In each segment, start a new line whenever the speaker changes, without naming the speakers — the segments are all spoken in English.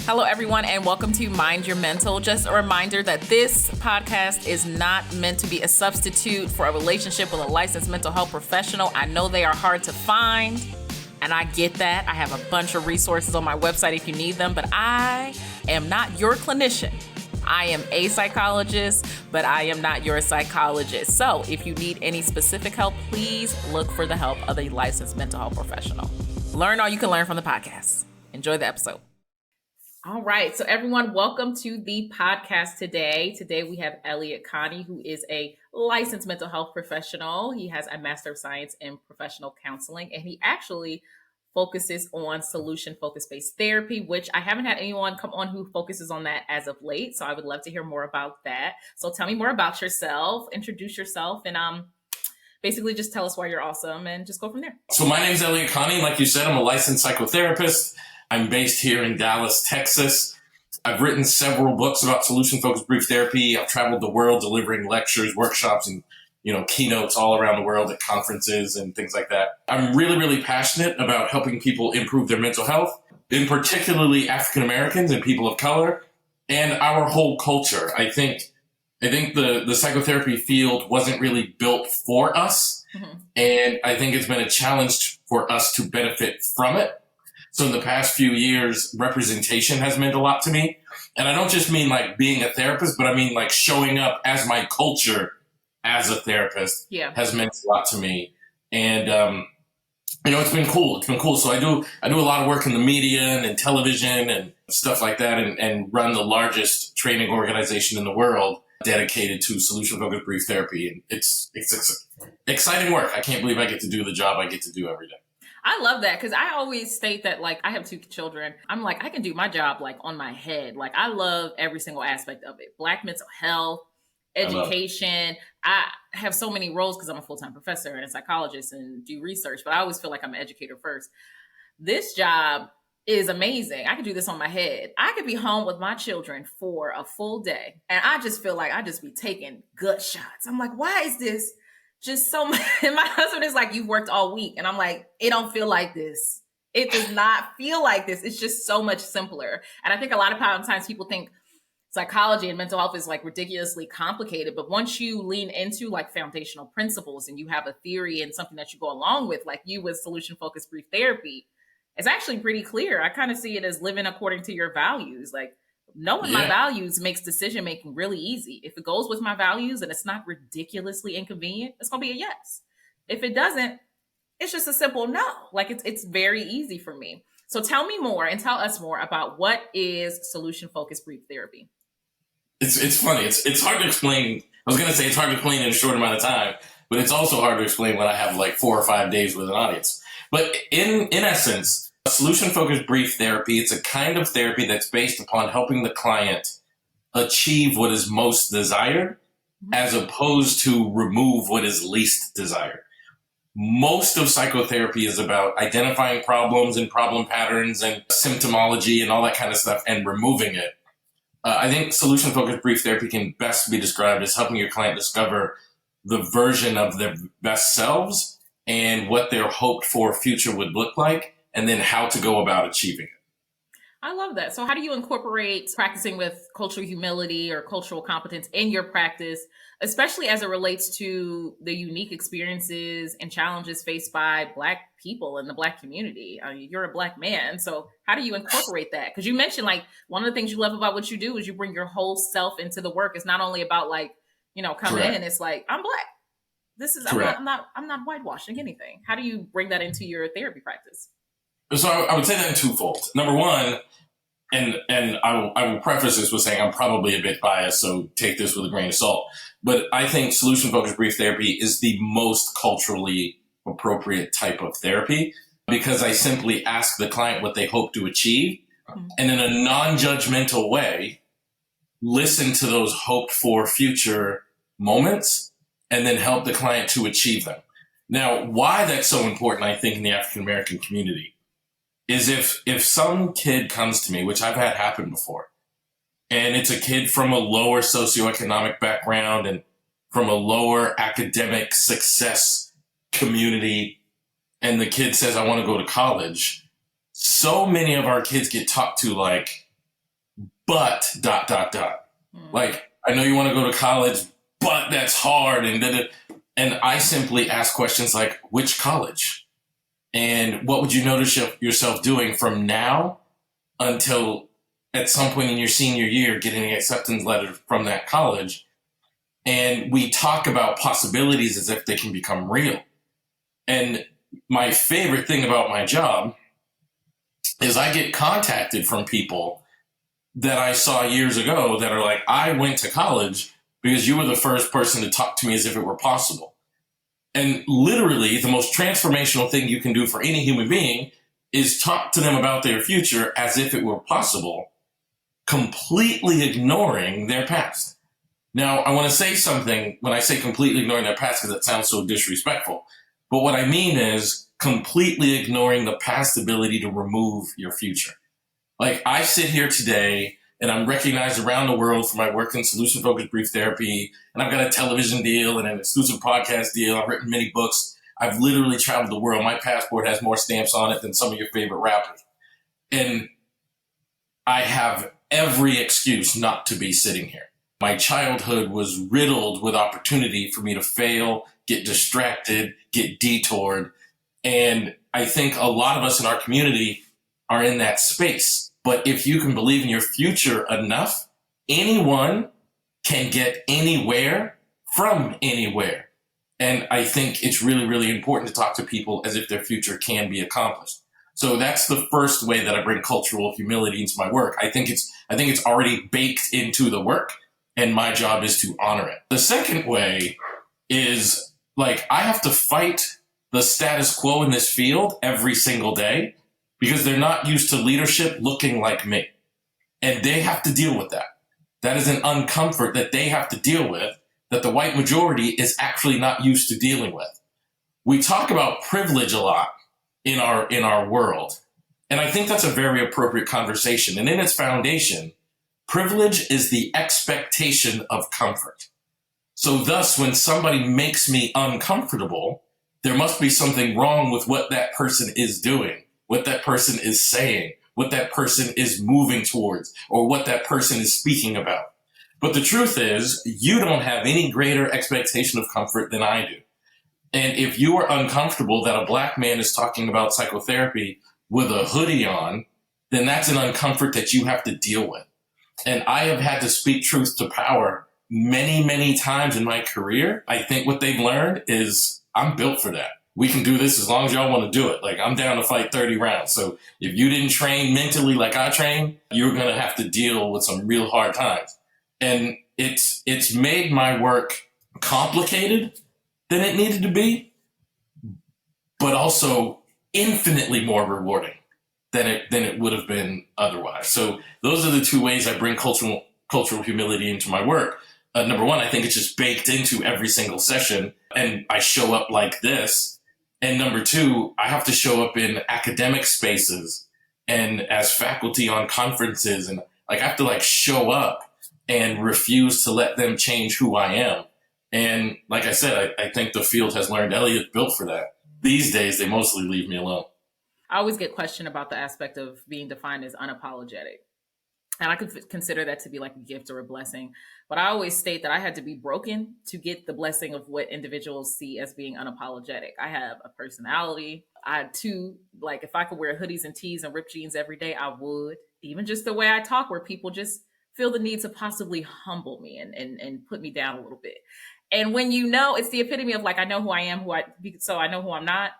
Hello, everyone, and welcome to Mind Your Mental. Just a reminder that this podcast is not meant to be a substitute for a relationship with a licensed mental health professional. I know they are hard to find, and I get that. I have a bunch of resources on my website if you need them, but I am not your clinician. I am a psychologist, but I am not your psychologist. So if you need any specific help, please look for the help of a licensed mental health professional. Learn all you can learn from the podcast. Enjoy the episode. All right. So everyone, welcome to the podcast today. Today we have Elliott Connie, who is a licensed mental health professional. He has a Master of Science in Professional Counseling, and he actually focuses on solution-focused based therapy, which I haven't had anyone come on who focuses on that as of late. So I would love to hear more about that. So tell me more about yourself, introduce yourself, and basically just tell us why you're awesome and just go from there.
So my name is Elliott Connie. Like you said, I'm a licensed psychotherapist. I'm based here in Dallas, Texas. I've written several books about solution-focused brief therapy. I've traveled the world delivering lectures, workshops, and keynotes all around the world at conferences and things like that. I'm really, really passionate about helping people improve their mental health, in particularly African Americans and people of color, and our whole culture. I think the psychotherapy field wasn't really built for us, and I think it's been a challenge for us to benefit from it. So in the past few years, representation has meant a lot to me. And I don't just mean like being a therapist, but I mean like showing up as my culture as a therapist has meant a lot to me. And, it's been cool. It's been cool. So I do a lot of work in the media and in television and stuff like that, and run the largest training organization in the world dedicated to solution-focused brief therapy. And it's exciting work. I can't believe I get to do the job I get to do every day.
I love that because I always state that, like, I have 2 children. I'm like, I can do my job, like, on my head. Like, I love every single aspect of it. Black mental health, education. I have so many roles because I'm a full-time professor and a psychologist and do research, but I always feel like I'm an educator first. This job is amazing. I could do this on my head. I could be home with my children for a full day, and I just feel like I just be taking gut shots. I'm like, why is this just so much? And my husband is like, you've worked all week. And I'm like, it don't feel like this. It does not feel like this. It's just so much simpler. And I think a lot of times people think psychology and mental health is like ridiculously complicated. But once you lean into like foundational principles and you have a theory and something that you go along with, like you with solution-focused brief therapy, it's actually pretty clear. I kind of see it as living according to your values. Like, knowing my values makes decision-making really easy. If it goes with my values and it's not ridiculously inconvenient, it's going to be a yes. If it doesn't, it's just a simple no. Like, it's very easy for me. So tell me more and tell us more about what is solution-focused brief therapy.
It's funny. It's hard to explain. I was going to say it's hard to explain in a short amount of time, but it's also hard to explain when I have like 4 or 5 days with an audience. But in essence, solution-focused brief therapy, it's a kind of therapy that's based upon helping the client achieve what is most desired as opposed to remove what is least desired. Most of psychotherapy is about identifying problems and problem patterns and symptomology and all that kind of stuff and removing it. I think solution-focused brief therapy can best be described as helping your client discover the version of their best selves and what their hoped-for future would look like, and then how to go about achieving it.
I love that. So how do you incorporate practicing with cultural humility or cultural competence in your practice, especially as it relates to the unique experiences and challenges faced by Black people in the Black community? I mean, you're a Black man, so how do you incorporate that? Because you mentioned, like, one of the things you love about what you do is you bring your whole self into the work. It's not only about, like, coming in. It's like, I'm Black. I'm not whitewashing anything. How do you bring that into your therapy practice?
So I would say that in twofold. Number one, and I will preface this with saying I'm probably a bit biased, so take this with a grain of salt. But I think solution-focused brief therapy is the most culturally appropriate type of therapy because I simply ask the client what they hope to achieve, and in a non-judgmental way, listen to those hoped-for future moments, and then help the client to achieve them. Now, why that's so important, I think, in the African-American community is if some kid comes to me, which I've had happen before, and it's a kid from a lower socioeconomic background and from a lower academic success community, and the kid says, I want to go to college, so many of our kids get talked to like, but ... Like, I know you want to go to college, but that's hard. And I simply ask questions like, which college? And what would you notice yourself doing from now until at some point in your senior year, getting an acceptance letter from that college? And we talk about possibilities as if they can become real. And my favorite thing about my job is I get contacted from people that I saw years ago that are like, I went to college because you were the first person to talk to me as if it were possible. And literally, the most transformational thing you can do for any human being is talk to them about their future as if it were possible, completely ignoring their past. Now, I want to say something when I say completely ignoring their past because it sounds so disrespectful. But what I mean is completely ignoring the past ability to remove your future. Like, I sit here today and I'm recognized around the world for my work in solution-focused brief therapy. And I've got a television deal and an exclusive podcast deal. I've written many books. I've literally traveled the world. My passport has more stamps on it than some of your favorite rappers. And I have every excuse not to be sitting here. My childhood was riddled with opportunity for me to fail, get distracted, get detoured. And I think a lot of us in our community are in that space. But if you can believe in your future enough, anyone can get anywhere from anywhere. And I think it's really, really important to talk to people as if their future can be accomplished. So that's the first way that I bring cultural humility into my work. I think it's already baked into the work, and my job is to honor it. The second way is, like, I have to fight the status quo in this field every single day because they're not used to leadership looking like me. And they have to deal with that. That is an uncomfort that they have to deal with that the white majority is actually not used to dealing with. We talk about privilege a lot in our world. And I think that's a very appropriate conversation. And in its foundation, privilege is the expectation of comfort. So thus, when somebody makes me uncomfortable, there must be something wrong with what that person is doing, what that person is saying, what that person is moving towards, or what that person is speaking about. But the truth is, you don't have any greater expectation of comfort than I do. And if you are uncomfortable that a black man is talking about psychotherapy with a hoodie on, then that's an uncomfort that you have to deal with. And I have had to speak truth to power many, many times in my career. I think what they've learned is I'm built for that. We can do this as long as y'all want to do it. Like, I'm down to fight 30 rounds. So if you didn't train mentally like I train, you're going to have to deal with some real hard times. And it's made my work complicated than it needed to be, but also infinitely more rewarding than it would have been otherwise. So those are the two ways I bring cultural humility into my work. Number one, I think it's just baked into every single session, and I show up like this. And number two, I have to show up in academic spaces and as faculty on conferences, and like I have to like show up and refuse to let them change who I am. And like I said, I think the field has learned Elliott built for that. These days, they mostly leave me alone.
I always get questioned about the aspect of being defined as unapologetic. And I could consider that to be like a gift or a blessing. But I always state that I had to be broken to get the blessing of what individuals see as being unapologetic. I have a personality. I too, like if I could wear hoodies and tees and ripped jeans every day, I would. Even just the way I talk, where people just feel the need to possibly humble me and put me down a little bit. And when you know, it's the epitome of like, I know who I am, so I know who I'm not.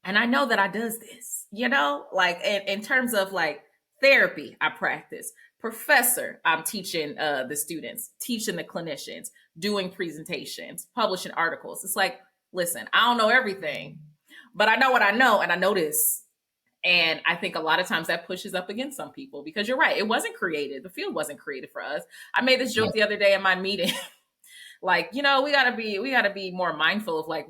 And I know that I does this, you know, like in terms of like therapy, I practice. Professor, I'm teaching the students, teaching the clinicians, doing presentations, publishing articles. It's like, listen, I don't know everything, but I know what I know, and I know this. And I think a lot of times that pushes up against some people because you're right. It wasn't created. The field wasn't created for us. I made this joke the other day in my meeting. Like, you know, we gotta be more mindful of like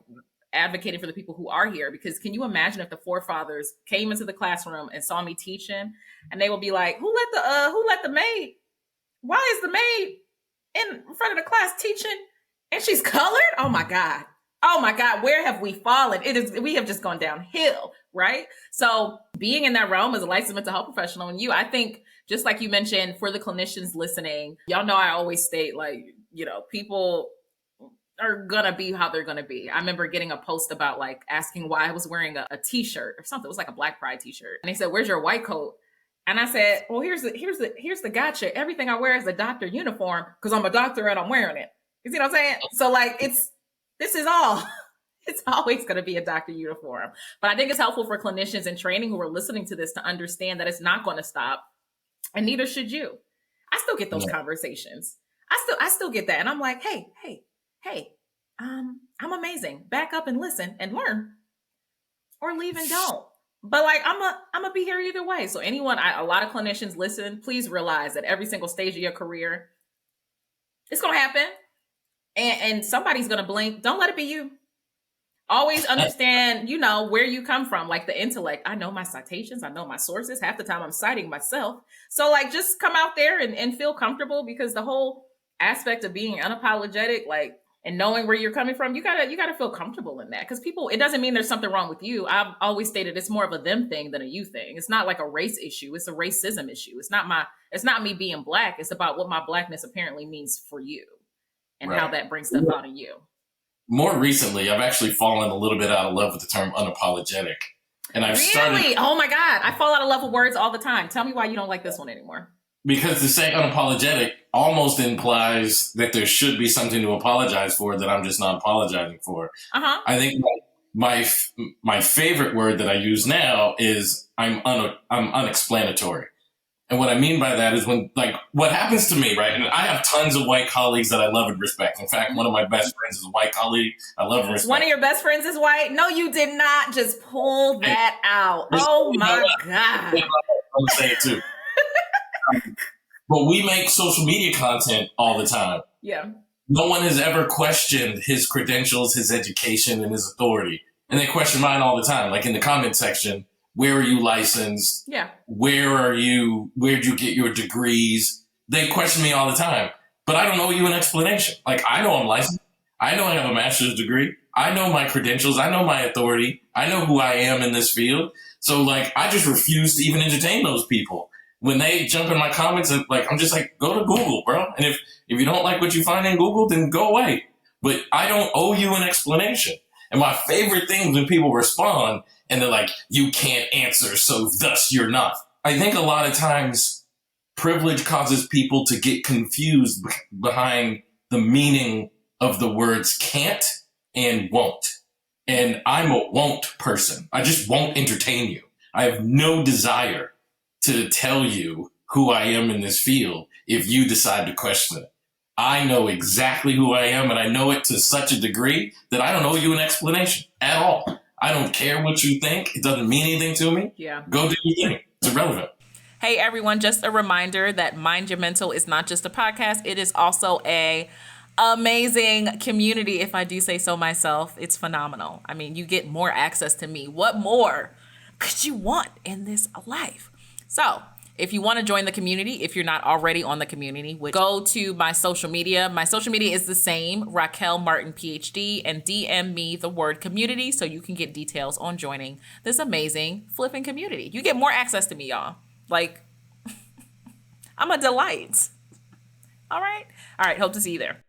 advocating for the people who are here, because can you imagine if the forefathers came into the classroom and saw me teaching and they would be like, who let the maid? Why is the maid in front of the class teaching and she's colored? Oh my God. Oh my God, where have we fallen? We have just gone downhill, right? So being in that realm as a licensed mental health professional, and I think, just like you mentioned, for the clinicians listening, y'all know I always state, like, people are gonna be how they're gonna be. I remember getting a post about, like, asking why I was wearing a t-shirt or something. It was like a Black Pride t-shirt. And they said, "Where's your white coat?" And I said, "Well, here's the gotcha. Everything I wear is a doctor uniform because I'm a doctor and I'm wearing it." You see what I'm saying? So, like, this is all, it's always going to be a doctor uniform. But I think it's helpful for clinicians in training who are listening to this to understand that it's not going to stop, and neither should you. I still get those conversations. I still get that. And I'm like, hey, I'm amazing. Back up and listen and learn, or leave and don't. But, like, I'm gonna be here either way. So anyone, a lot of clinicians listen, please realize that every single stage of your career, it's going to happen. And somebody's going to blink. Don't let it be you. Always understand, where you come from, like the intellect. I know my citations. I know my sources. Half the time I'm citing myself. So, like, just come out there and feel comfortable, because the whole aspect of being unapologetic, like, and knowing where you're coming from, you gotta feel comfortable in that. Because people, it doesn't mean there's something wrong with you. I've always stated it's more of a them thing than a you thing. It's not like a race issue. It's a racism issue. It's not me being Black. It's about what my Blackness apparently means for you. And how that brings stuff out of you.
More recently, I've actually fallen a little bit out of love with the term unapologetic. And I've started...
Oh my God. I fall out of love with words all the time. Tell me why you don't like this one anymore.
Because to say unapologetic almost implies that there should be something to apologize for that I'm just not apologizing for. I think my favorite word that I use now is I'm unexplanatory. And what I mean by that is when, like, what happens to me, right? And I have tons of white colleagues that I love and respect. In fact, one of my best friends is a white colleague. I love and respect.
One of your best friends is white? No, you did not just pull that out. Oh my God.
I'm saying it too. But we make social media content all the time.
Yeah.
No one has ever questioned his credentials, his education, and his authority. And they question mine all the time. Like in the comment section, where are you licensed?
Yeah.
Where'd you get your degrees? They question me all the time, but I don't owe you an explanation. Like, I know I'm licensed. I know I have a master's degree. I know my credentials. I know my authority. I know who I am in this field. So, like, I just refuse to even entertain those people. When they jump in my comments, and, like, I'm just like, go to Google, bro. And if you don't like what you find in Google, then go away. But I don't owe you an explanation. And my favorite thing is when people respond and they're like, you can't answer, so thus you're not. I think a lot of times privilege causes people to get confused behind the meaning of the words can't and won't. And I'm a won't person. I just won't entertain you. I have no desire to tell you who I am in this field if you decide to question it. I know exactly who I am, and I know it to such a degree that I don't owe you an explanation at all. I don't care what you think. It doesn't mean anything to me.
Yeah.
Go do your thing. It's irrelevant.
Hey, everyone, just a reminder that Mind Your Mental is not just a podcast. It is also a amazing community, if I do say so myself. It's phenomenal. I mean, you get more access to me. What more could you want in this life? So if you want to join the community, if you're not already on the community, go to my social media. My social media is the same, Raquel Martin, PhD, and DM me the word community so you can get details on joining this amazing flipping community. You get more access to me, y'all. Like, I'm a delight. All right. Hope to see you there.